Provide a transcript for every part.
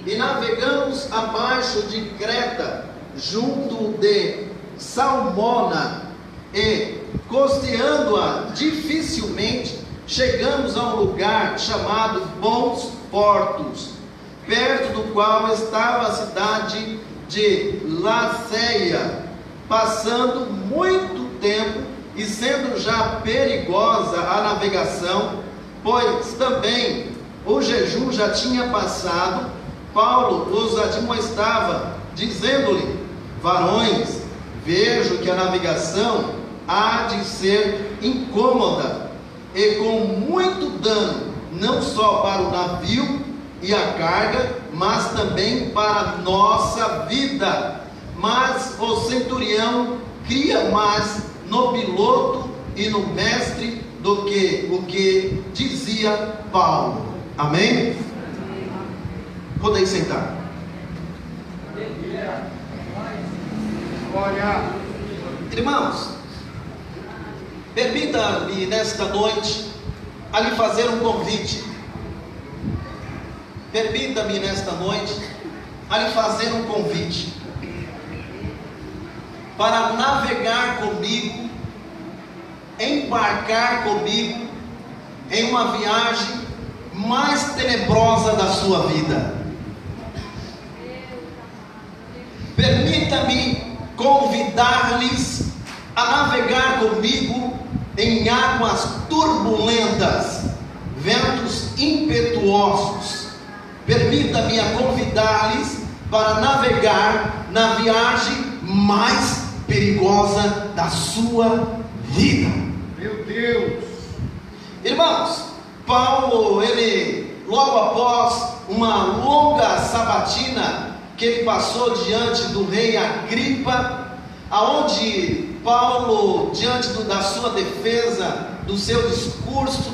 e navegamos abaixo de Creta, junto de Salmona, e costeando-a dificilmente, chegamos a um lugar chamado Bons Portos, perto do qual estava a cidade de Laceia. Passando muito tempo e sendo já perigosa a navegação, pois também o jejum já tinha passado, Paulo os admoestava, dizendo-lhe: varões, vejo que a navegação há de ser incômoda e com muito dano, não só para o navio e a carga, mas também para a nossa vida. Mas o centurião cria mais no piloto e no mestre do que o que dizia Paulo. Amém? Podem sentar. Irmãos, permita-me nesta noite a lhe fazer um convite. Permita-me nesta noite a lhe fazer um convite para navegar comigo, embarcar comigo em uma viagem mais tenebrosa da sua vida. Permita-me convidar-lhes a navegar comigo em águas turbulentas, ventos impetuosos. Permita-me a convidar-lhes para navegar na viagem mais perigosa da sua vida. Meu Deus! Irmãos, Paulo, ele logo após uma longa sabatina que ele passou diante do rei Agripa, aonde Paulo, diante da sua defesa, do seu discurso,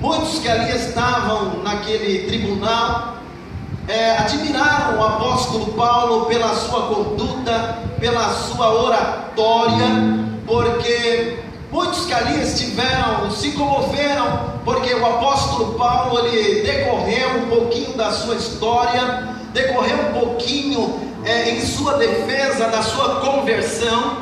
muitos que ali estavam naquele tribunal admiraram o apóstolo Paulo pela sua conduta, pela sua oratória, porque muitos que ali estiveram se comoveram, porque o apóstolo Paulo ele decorreu um pouquinho da sua história, decorreu um pouquinho em sua defesa da sua conversão,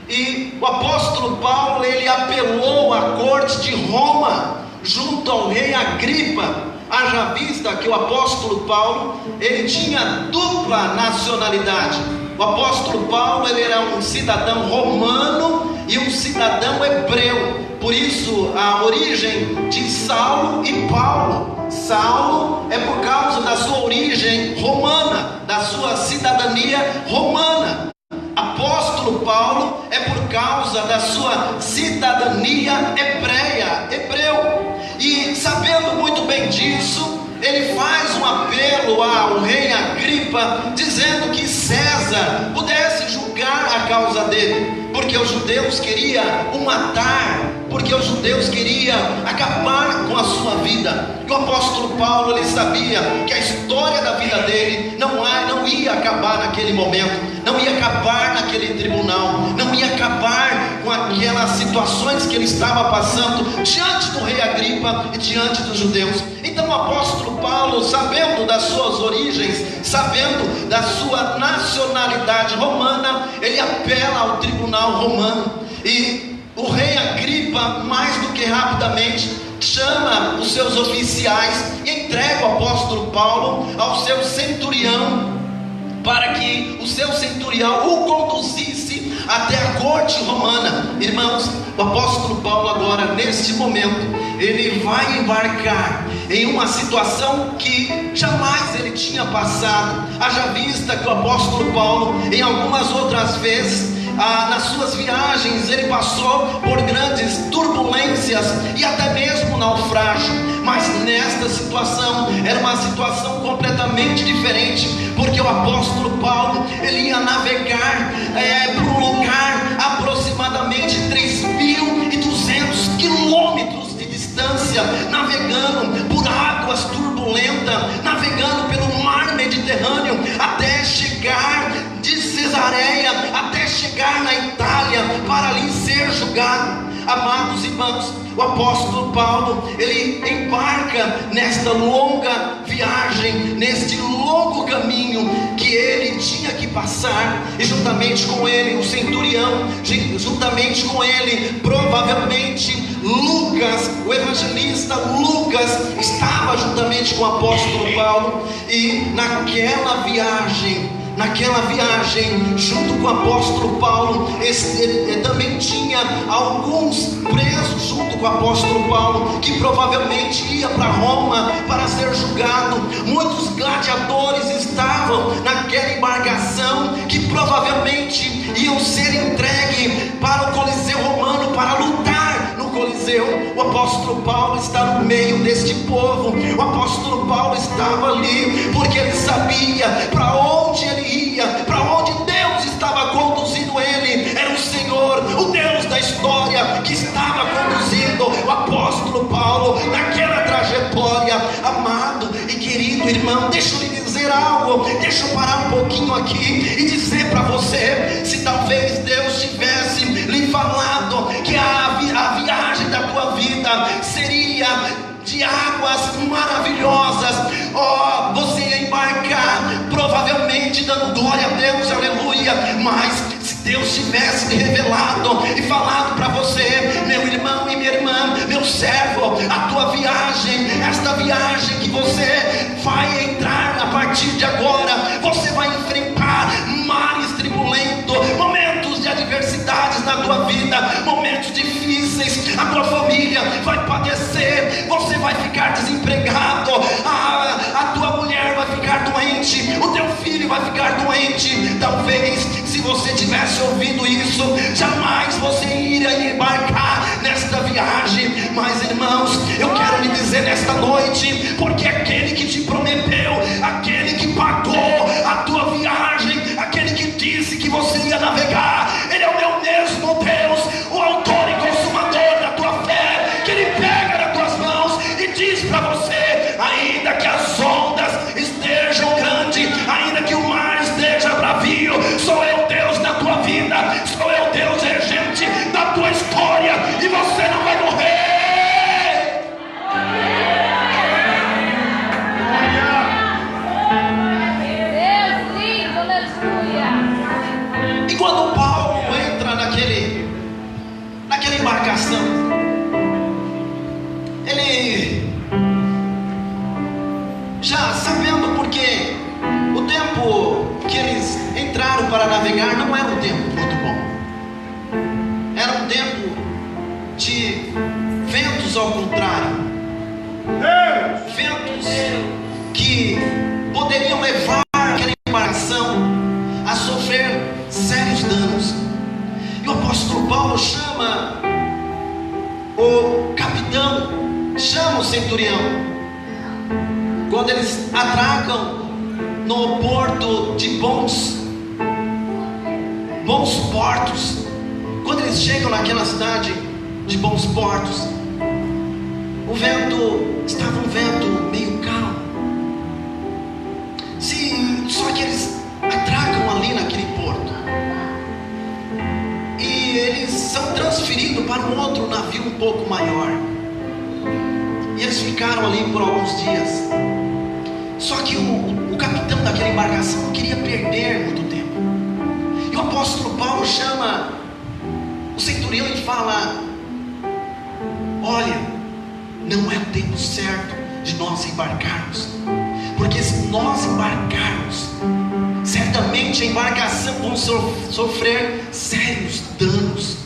e o apóstolo Paulo ele apelou à corte de Roma junto ao rei Agripa. Haja vista que o apóstolo Paulo ele tinha dupla nacionalidade. O apóstolo Paulo ele era um cidadão romano e um cidadão hebreu. Por isso a origem de Saulo e Paulo. Saulo é por causa da sua origem romana, da sua cidadania romana. Apóstolo Paulo é por causa da sua cidadania hebreu. E sabendo muito bem disso, ele faz um apelo ao rei Agripa, dizendo que César pudesse julgar a causa dele, porque os judeus queriam o matar, porque os judeus queriam acabar com a sua vida. E o apóstolo Paulo ele sabia que a história da vida dele não ia acabar naquele momento, não ia acabar naquele tribunal, não ia acabar com aquelas situações que ele estava passando diante do rei Agripa e diante dos judeus. Então o apóstolo Paulo, sabendo das suas origens, sabendo da sua nacionalidade romana, ele apela ao tribunal romano. E o rei Agripa, mais do que rapidamente, chama os seus oficiais e entrega o apóstolo Paulo ao seu centurião, para que o seu centurião o conduzisse até a corte romana. Irmãos, o apóstolo Paulo agora, neste momento, ele vai embarcar em uma situação que jamais ele tinha passado. Haja vista que o apóstolo Paulo, em algumas outras vezes, nas suas viagens, ele passou por grandes turbulências e até mesmo naufrágio. Mas nesta situação, era uma situação completamente diferente, porque o apóstolo Paulo, ele ia navegar para um lugar aproximadamente 3.200 quilômetros de distância, navegando por águas turbulentas, navegando pelo mar Mediterrâneo, até chegar de Cesareia, até chegar na Itália, para ali ser julgado. Amados irmãos, o apóstolo Paulo, ele embarca nesta longa viagem, neste longo caminho, passar, e juntamente com ele o centurião, juntamente com ele provavelmente Lucas, o evangelista Lucas, estava juntamente com o apóstolo Paulo. E naquela viagem, junto com o apóstolo Paulo, também tinha alguns presos junto com o apóstolo Paulo, que provavelmente ia para Roma para ser julgado. Muitos gladiadores estavam naquela embarcação, que provavelmente iam ser entregues para o Coliseu Romano, para lutar no Coliseu. O apóstolo Paulo está no meio deste povo. O apóstolo Paulo estava ali porque ele sabia para onde ele ia, para onde Deus estava conduzindo ele. Era o Senhor, o Deus da história, que estava conduzindo o apóstolo Paulo naquela trajetória. Amado e querido irmão, deixa eu lhe dizer algo, deixa eu parar um pouquinho aqui e dizer para você: se talvez Deus tivesse lhe falado que a viagem da tua vida seria de águas maravilhosas, você ia embarcar, provavelmente dando glória a Deus, aleluia. Mas se Deus tivesse te revelado e falado para você, meu irmão e minha irmã, meu servo, a tua viagem, esta viagem que você vai entrar a partir de agora, você vai enfrentar mares turbulentos, momentos de adversidades na tua vida, momentos difíceis. A tua família vai padecer, você vai ficar desempregado, a tua mulher vai ficar doente, o teu filho vai ficar doente. Talvez, se você tivesse ouvido isso, jamais você iria embarcar nesta viagem. Mas irmãos, eu quero lhe dizer nesta noite, porque aquele que te prometeu, aquele que pagou a tua viagem, aquele que disse que você ia navegar, ele é o meu mesmo Deus, o autor e consumador da tua fé, que ele pega nas tuas mãos e diz para você: ainda que as ondas estejam grandes, ainda que o mar esteja bravio, sou eu Deus da tua vida, sou eu Deus regente da tua história, e você não vai morrer. E quando Paulo entra naquela embarcação, ele já sabendo, porque o tempo que eles entraram para navegar não era um tempo muito bom, era um tempo de ventos ao contrário, ventos que poderiam levar aquela embarcação a sofrer sérios danos. E o apóstolo Paulo chama o capitão, chama o centurião. Quando eles atracam no porto de bons portos, quando eles chegam naquela cidade de bons portos, o vento estava um vento meio calmo. Só que eles atracam ali naquele porto e eles são transferidos para um outro navio um pouco maior, e eles ficaram ali por alguns dias. Só que o capitão daquela embarcação não queria perder muito tempo, e o apóstolo Paulo chama o centurião e fala: olha, não é o tempo certo de nós embarcarmos, porque se nós embarcarmos, certamente a embarcação vai sofrer sérios danos.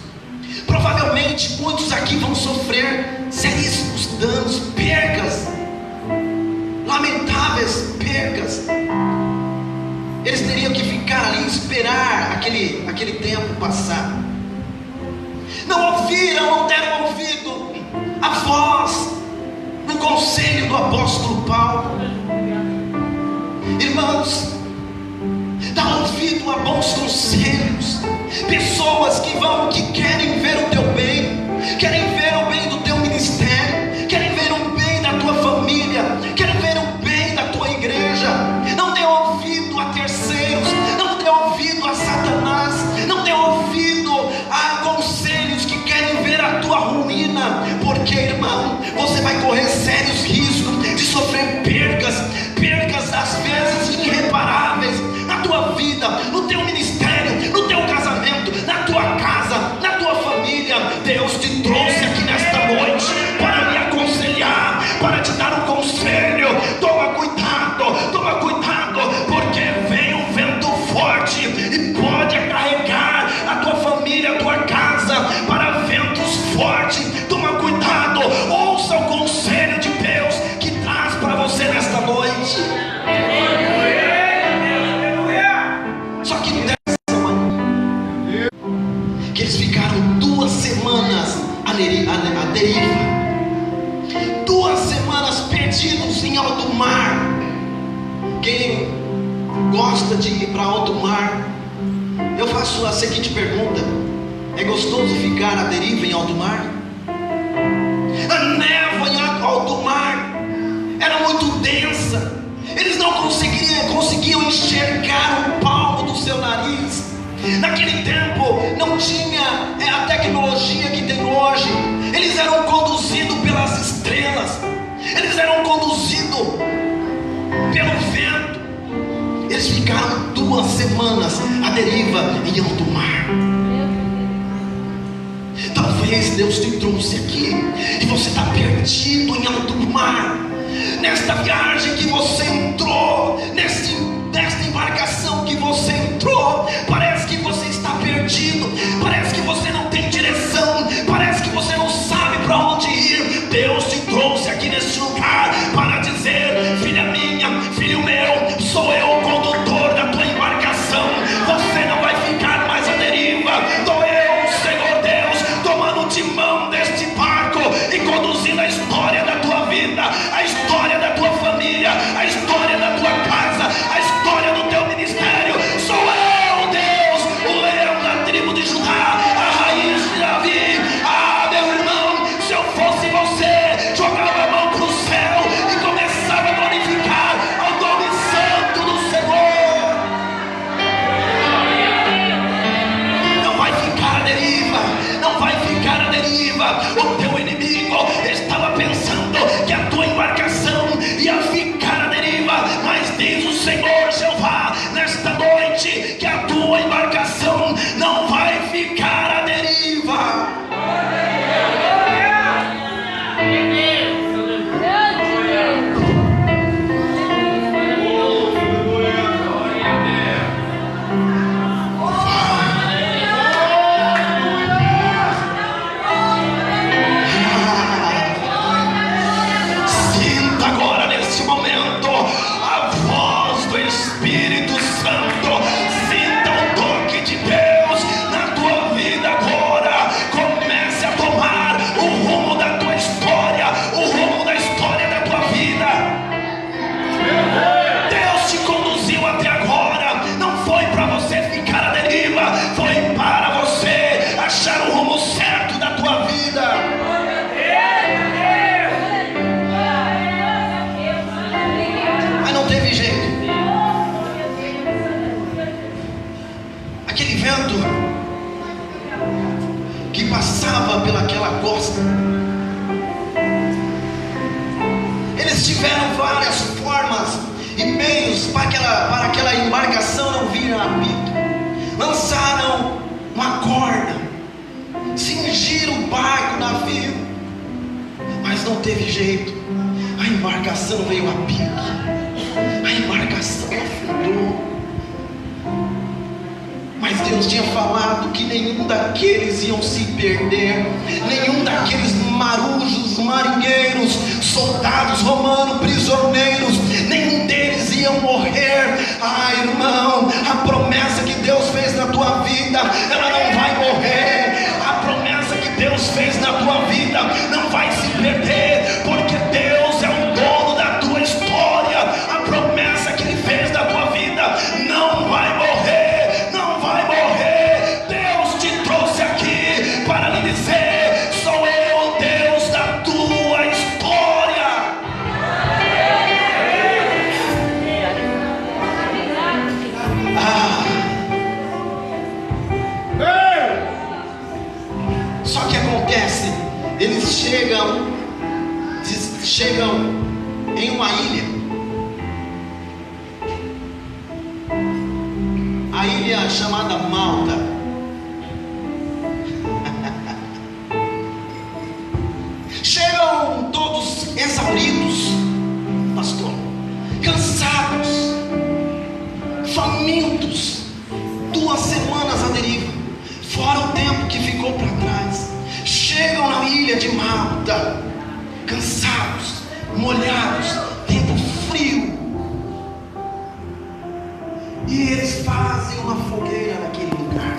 Provavelmente muitos aqui vão sofrer seríssimos danos, percas, lamentáveis percas. Eles teriam que ficar ali e esperar aquele tempo passar. Não ouviram, não deram ouvido a voz no conselho do apóstolo Paulo. Irmãos, dá ouvido a bons conselhos, pessoas que querem ver o teu bem, querem ver o bem do teu ministério, querem ver o bem da tua família, querem ver o bem da tua igreja. Não dê ouvido a terceiros, não dê ouvido a Satanás, não dê ouvido a conselhos que querem ver a tua ruína, porque, irmão, você vai correr sérios riscos de sofrer percas às vezes irreparáveis na tua vida, no gosta de ir para alto mar. Eu faço a seguinte pergunta: é gostoso ficar à deriva em alto mar? A névoa em alto mar era muito densa, eles não conseguiam enxergar o palmo do seu nariz. Naquele tempo não tinha a tecnologia que tem hoje. Eles eram conduzidos pelas estrelas, eles eram conduzidos pelo vento. Eles ficaram 2 semanas à deriva em alto mar. Talvez Deus te trouxe aqui e você está perdido em alto mar. Nesta viagem que você entrou, nesta embarcação que você entrou, parece que você está perdido, parece que você não tem direção, parece que você não sabe para onde ir. Deus te trouxe aqui neste lugar para dizer: filha minha, filho meu, sou eu o condutor da tua embarcação. Você não vai ficar mais à deriva. Sou eu, o Senhor Deus, tomando o timão deste barco e conduzindo a história da tua vida, a história da tua família, a história da tua casa, a história do teu ministério. Sou eu, Deus, o leão da tribo de Judá, a raiz de Davi. Ah, meu irmão, se eu fosse você, jogava a mão para o céu e começava a glorificar ao nome santo do Senhor. Não vai ficar à deriva, não vai ficar à deriva. O teu inimigo estava pensando que a tua embarcação ia ficar à deriva, mas diz o Senhor Jeová nesta noite que a tua embarcação não vai ficar à deriva. Sinta agora neste momento a voz do Espírito Santo. Sinta o toque de Deus na tua vida agora. Comece a tomar o rumo da tua história, o rumo da história da tua vida. Deus te conduziu até agora, não foi para você ficar à deriva, foi para você achar o rumo certo da tua vida. Mas não teve jeito. Aquele vento que passava pelaquela costa, eles tiveram várias formas e meios para aquela embarcação não vir a pique. Lançaram uma corda, cingiram o barco, o navio, mas não teve jeito. A embarcação veio a pique, a embarcação afundou. Mas Deus tinha falado que nenhum daqueles iam se perder, nenhum daqueles marujos, marinheiros, soldados romanos, prisioneiros, nenhum deles iam morrer. Ah, irmão, a promessa que Deus fez na tua vida, ela não vai morrer. A promessa que Deus fez na tua vida não vai se perder, porque Deus é o dono da tua história. A promessa que Ele fez na tua vida não vai morrer, não vai morrer. Deus te trouxe aqui para lhe dizer: sou eu o Deus da tua história. Só que acontece, eles chegam em uma ilha, a ilha chamada Malta. Chegam todos exauridos, pastor, cansados, famintos, 2 semanas à deriva, fora o tempo que ficou para trás. Chegam na ilha de Malta, cansados, molhados, tempo frio, e eles fazem uma fogueira naquele lugar.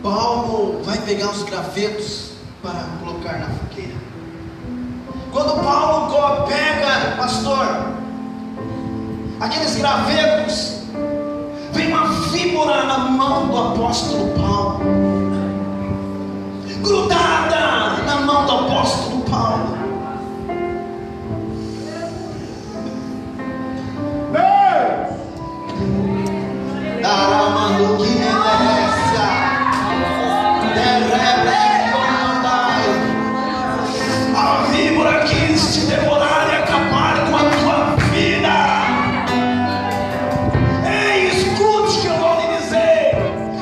Paulo vai pegar os gravetos para colocar na fogueira. Quando Paulo pega, pastor, aqueles gravetos, veio uma víbora na mão do apóstolo Paulo, grudada na mão do apóstolo Paulo. A víbora quis te devorar e acabar com a tua vida. Ei, escute o que eu vou lhe dizer.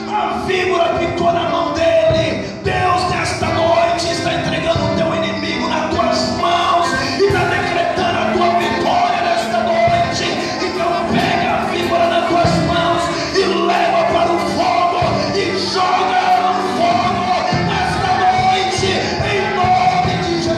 A víbora picou na mão dele. Deus nesta noite está entregando o teu inimigo nas tuas mãos e está decretando a tua vitória nesta noite. Então pega a víbora nas tuas mãos e leva para o fogo e joga no fogo nesta noite, em nome de Jesus.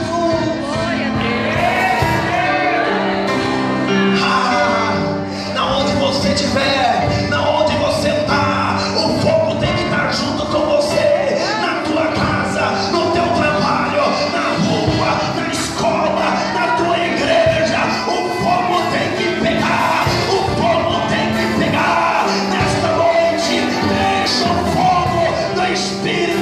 Na onde você estiver, na onde você está, o fogo tem que estar junto com você, na tua casa, no teu trabalho, na rua, na escola, na tua igreja. O fogo tem que pegar, o fogo tem que pegar nesta noite. Deixa o fogo do Espírito